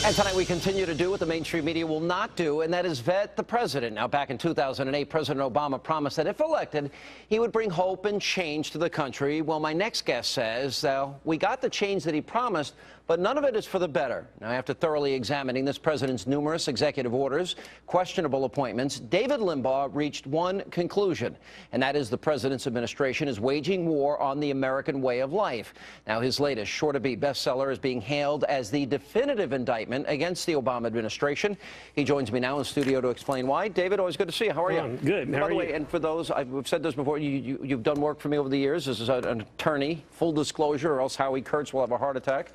And tonight we continue to do what the mainstream media will not do, and that is vet the president. Now, back in 2008, President Obama promised that if elected, he would bring hope and change to the country. Well, my next guest says we got the change that he promised, but none of it is for the better. Now, after thoroughly examining this president's numerous executive orders, questionable appointments, David Limbaugh reached one conclusion, and that is the president's administration is waging war on the American way of life. Now, his latest sure-to-be bestseller is being hailed as the definitive indictment against the Obama administration. He joins me now in studio to explain why. David, always good to see you. How are you? Good. By the way, and for those, I've said this before, you've done work for me over the years as an attorney, full disclosure, or else Howie Kurtz will have a heart attack.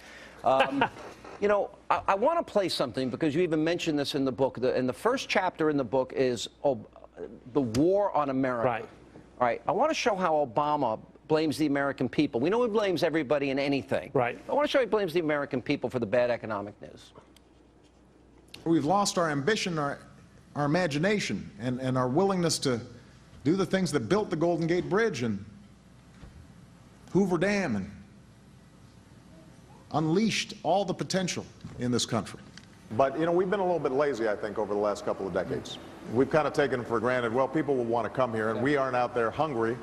You know, I want to play something because you even mentioned this in the book. And the first chapter in the book is the war on America. Right. All right. I want to show how Obama blames the American people. We know he blames everybody and anything. Right. I want to show he blames the American people for the bad economic news. We've lost our ambition, our imagination, and our willingness to do the things that built the Golden Gate Bridge and Hoover Dam and unleashed all the potential in this country. But, you know, we've been a little bit lazy, I think, over the last couple of decades. We've kind of taken for granted, well, people will want to come here, and we aren't out there hungry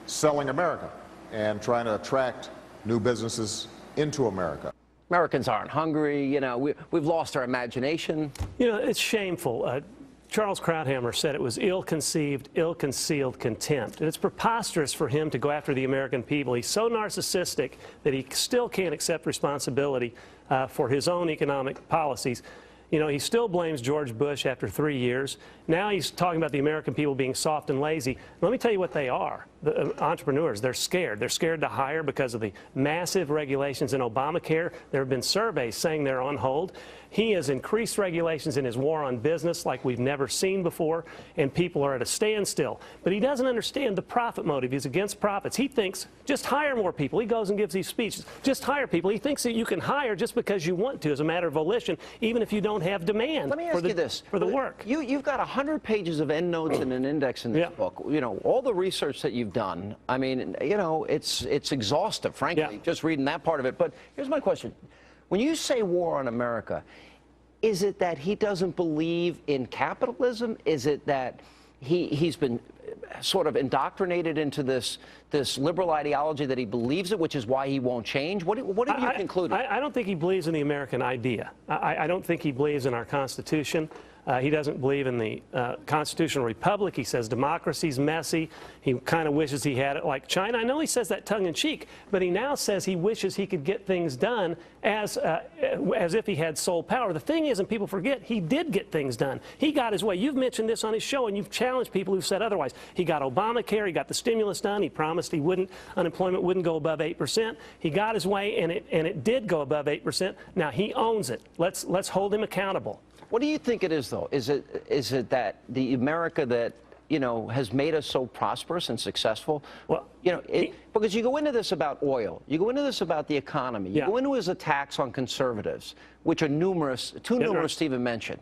selling America and trying to attract new businesses into America. Americans aren't hungry. You know, we've lost our imagination. You know, it's shameful. Charles Krauthammer said it was ill-conceived, ill-concealed contempt. And it's preposterous for him to go after the American people. He's so narcissistic that he still can't accept responsibility for his own economic policies. You know, he still blames George Bush after 3 years. Now he's talking about the American people being soft and lazy. Let me tell you what they are. The entrepreneurs, they're scared. They're scared to hire because of the massive regulations in Obamacare. There have been surveys saying they're on hold. He has increased regulations in his war on business like we've never seen before, and people are at a standstill. But he doesn't understand the profit motive. He's against profits. He thinks, just hire more people. He goes and gives these speeches. Just hire people. He thinks that you can hire just because you want to as a matter of volition, even if you don't have demand. Let me ask you this. For the work. You've got 100 pages of endnotes and an index in this book. You know, all the research that you've done, I mean, you know, it's exhaustive, frankly, just reading that part of it. But here's my question. When you say war on America, is it that he doesn't believe in capitalism? Is it that he's been sort of indoctrinated into this liberal ideology that he believes it, which is why he won't change? What have you concluded? I don't think he believes in the American idea. I don't think he believes in our Constitution. He doesn't believe in the constitutional republic. He says democracy's messy. He kind of wishes he had it like China. I know he says that tongue-in-cheek, but he now says he wishes he could get things done as if he had sole power. The thing is, and people forget, he did get things done. He got his way. You've mentioned this on his show, and you've challenged people who've said otherwise. He got Obamacare. He got the stimulus done. He promised unemployment wouldn't go above 8%. He got his way, and it did go above 8%. Now he owns it. Let's hold him accountable. What do you think it is, though? Is it that the America that, you know, has made us so prosperous and successful? Well, you know, because you go into this about oil, you go into this about the economy, you go into his attacks on conservatives, which are numerous, too numerous to even mention.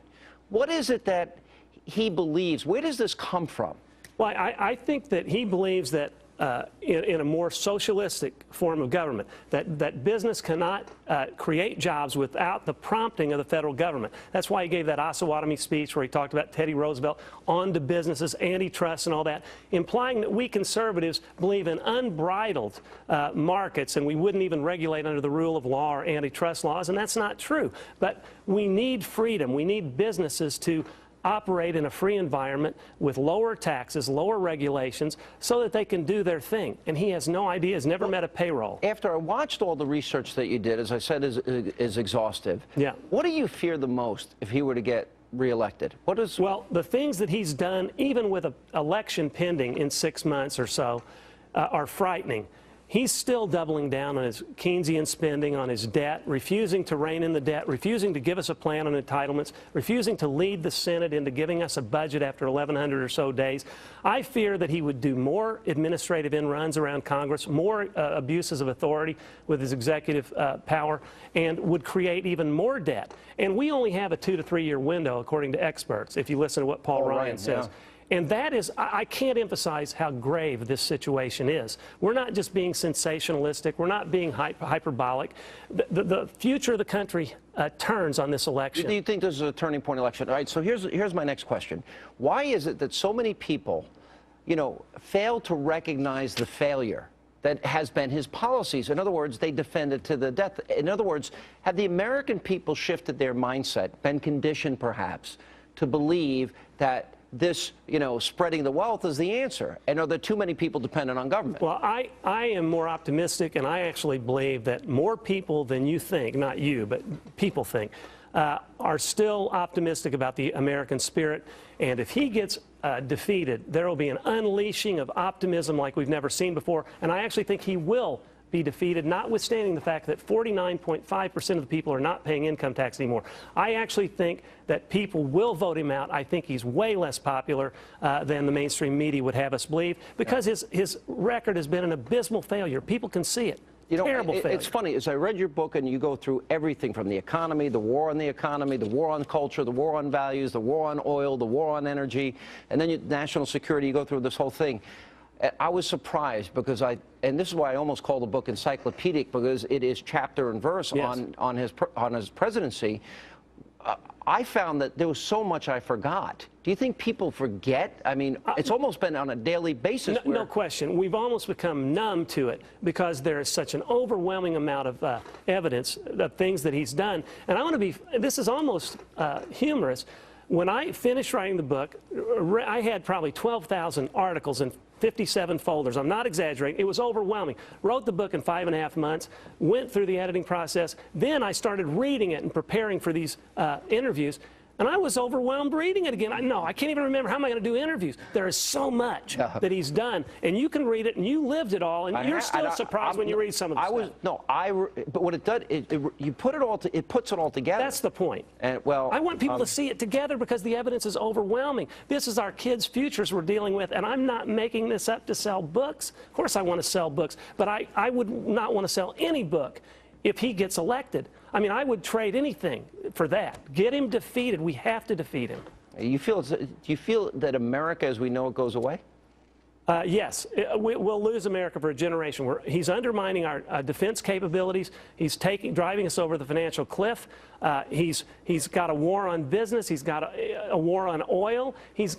What is it that he believes? Where does this come from? Well, I think that he believes that in a more socialistic form of government, that business cannot create jobs without the prompting of the federal government. That's why he gave that Osawatomie speech where he talked about Teddy Roosevelt, on to businesses, antitrust and all that, implying that we conservatives believe in unbridled markets and we wouldn't even regulate under the rule of law or antitrust laws, and that's not true. But we need freedom. We need businesses to operate in a free environment with lower taxes, lower regulations, so that they can do their thing. And he has no idea, has never met a payroll. After I watched all the research that you did, as I said, is exhaustive. Yeah. What do you fear the most if he were to get reelected? Well, the things that he's done, even with an election pending in 6 months or so, are frightening. He's still doubling down on his Keynesian spending, on his debt, refusing to rein in the debt, refusing to give us a plan on entitlements, refusing to lead the Senate into giving us a budget after 1,100 or so days. I fear that he would do more administrative in-runs around Congress, more abuses of authority with his executive power, and would create even more debt. And we only have a 2 to 3 year window, according to experts, if you listen to what Paul Ryan says. And that is, I can't emphasize how grave this situation is. We're not just being sensationalistic. We're not being hyperbolic. The future of the country turns on this election. Do you think this is a turning point election? All right, so here's my next question. Why is it that so many people, you know, fail to recognize the failure that has been his policies? In other words, they defend it to the death. In other words, have the American people shifted their mindset, been conditioned perhaps, to believe that this, you know, spreading the wealth is the answer? And are there too many people dependent on government? Well, I am more optimistic, and I actually believe that more people than you think, not you, but people think, are still optimistic about the American spirit. And if he gets defeated, there will be an unleashing of optimism like we've never seen before. And I actually think he will be defeated, notwithstanding the fact that 49.5% of the people are not paying income tax anymore. I actually think that people will vote him out. I think he's way less popular than the mainstream media would have us believe, because his record has been an abysmal failure. People can see it. You know, Terrible failure. It's funny, as I read your book and you go through everything from the economy, the war on the economy, the war on culture, the war on values, the war on oil, the war on energy, and then national security, you go through this whole thing. I was surprised because and this is why I almost call the book encyclopedic, because it is chapter and verse on his presidency. I found that there was so much I forgot. Do you think people forget? I mean, it's almost been on a daily basis. No question. We've almost become numb to it because there is such an overwhelming amount of evidence of things that he's done. And I want to be, this is almost humorous. When I finished writing the book, I had probably 12,000 articles in 57 folders. I'm not exaggerating. It was overwhelming. Wrote the book in 5.5 months, went through the editing process. Then I started reading it and preparing for these interviews. And I was overwhelmed reading it again. I can't even remember how am I going to do interviews. There is so much that he's done. And you can read it, and you lived it all, and you're still surprised when you read some of the stuff. But what it does, you put it all, it puts it all together. That's the point. And, well, I want people to see it together because the evidence is overwhelming. This is our kids' futures we're dealing with, and I'm not making this up to sell books. Of course I want to sell books, but I would not want to sell any book if he gets elected. I mean, I would trade anything for that. Get him defeated. We have to defeat him. Do you feel that America as we know it goes away? Yes, we'll lose America for a generation. He's undermining our defense capabilities. He's driving us over the financial cliff. He's got a war on business. He's got a war on oil. He's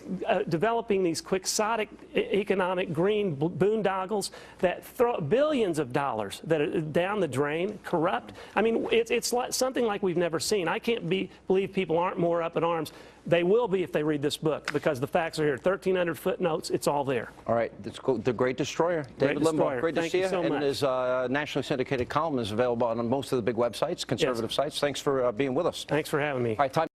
developing these quixotic economic green boondoggles that throw billions of dollars that are down the drain, corrupt. I mean, it's like something like we've never seen. I can't believe people aren't more up in arms. They will be if they read this book, because the facts are here. 1,300 footnotes. It's all there. All right. The Great Destroyer. David Limbaugh. Great to see you. So much. And his nationally syndicated column is available on most of the big websites, conservative sites. Thanks for being with us. Thanks for having me. All right, time